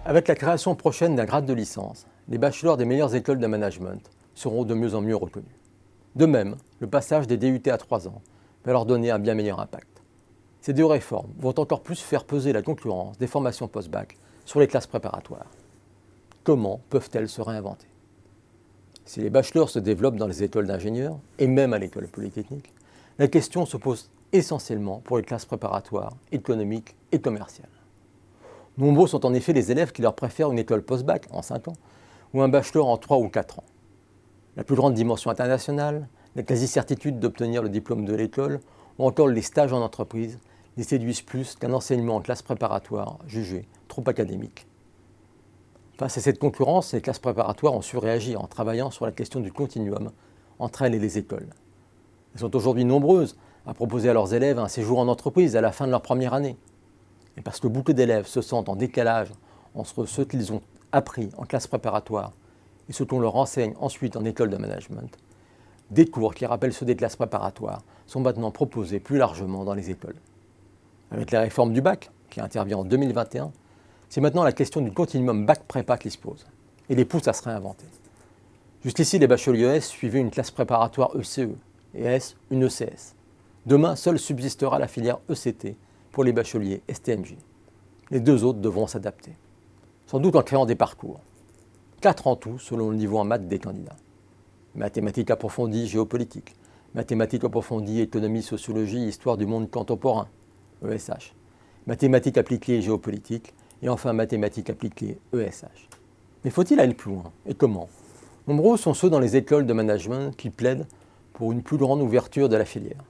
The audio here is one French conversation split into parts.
Avec la création prochaine d'un grade de licence, les bachelors des meilleures écoles de management seront de mieux en mieux reconnus. De même, le passage des DUT à 3 ans va leur donner un bien meilleur impact. Ces deux réformes vont encore plus faire peser la concurrence des formations post-bac sur les classes préparatoires. Comment peuvent-elles se réinventer? Si les bachelors se développent dans les écoles d'ingénieurs, et même à l'école polytechnique, la question se pose essentiellement pour les classes préparatoires, économiques et commerciales. Nombreux sont en effet les élèves qui leur préfèrent une école post-bac en 5 ans ou un bachelor en 3 ou 4 ans. La plus grande dimension internationale, la quasi-certitude d'obtenir le diplôme de l'école ou encore les stages en entreprise les séduisent plus qu'un enseignement en classe préparatoire jugé trop académique. Face à cette concurrence, les classes préparatoires ont su réagir en travaillant sur la question du continuum entre elles et les écoles. Elles sont aujourd'hui nombreuses à proposer à leurs élèves un séjour en entreprise à la fin de leur première année. Et parce que beaucoup d'élèves se sentent en décalage entre ce qu'ils ont appris en classe préparatoire et ce qu'on leur enseigne ensuite en école de management, des cours qui rappellent ceux des classes préparatoires sont maintenant proposés plus largement dans les écoles. Avec la réforme du bac, qui intervient en 2021, c'est maintenant la question du continuum bac-prépa qui se pose et les pousse à se réinventer. Jusqu'ici, les bacheliers ES suivaient une classe préparatoire ECE et ES une ECS. Demain, seule subsistera la filière ECT pour les bacheliers STMJ. Les deux autres devront s'adapter, sans doute en créant des parcours. 4 en tout selon le niveau en maths des candidats. Mathématiques approfondies, géopolitique. Mathématiques approfondies, économie, sociologie, histoire du monde contemporain, ESH. Mathématiques appliquées, géopolitique. Et enfin mathématiques appliquées, ESH. Mais faut-il aller plus loin? Et comment? Nombreux sont ceux dans les écoles de management qui plaident pour une plus grande ouverture de la filière.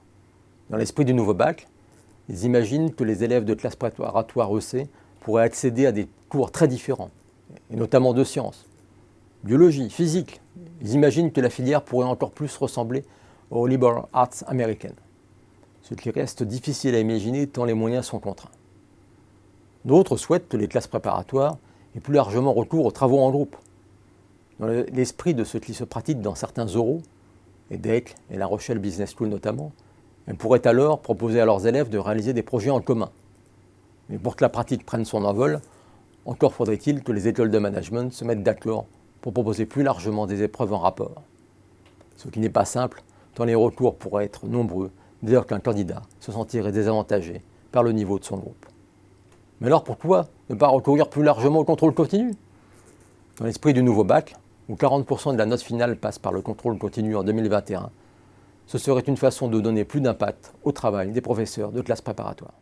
Dans l'esprit du nouveau bac, ils imaginent que les élèves de classe préparatoire EC pourraient accéder à des cours très différents, et notamment de sciences, biologie, physique. Ils imaginent que la filière pourrait encore plus ressembler aux liberal arts américaines, ce qui reste difficile à imaginer tant les moyens sont contraints. D'autres souhaitent que les classes préparatoires aient plus largement recours aux travaux en groupe. Dans l'esprit de ce qui se pratique dans certains oraux, EDEC et La Rochelle Business School notamment, elles pourraient alors proposer à leurs élèves de réaliser des projets en commun. Mais pour que la pratique prenne son envol, encore faudrait-il que les écoles de management se mettent d'accord pour proposer plus largement des épreuves en rapport. Ce qui n'est pas simple, tant les recours pourraient être nombreux dès lors qu'un candidat se sentirait désavantagé par le niveau de son groupe. Mais alors pourquoi ne pas recourir plus largement au contrôle continu? Dans l'esprit du nouveau bac, où 40% de la note finale passe par le contrôle continu en 2021, ce serait une façon de donner plus d'impact au travail des professeurs de classe préparatoire.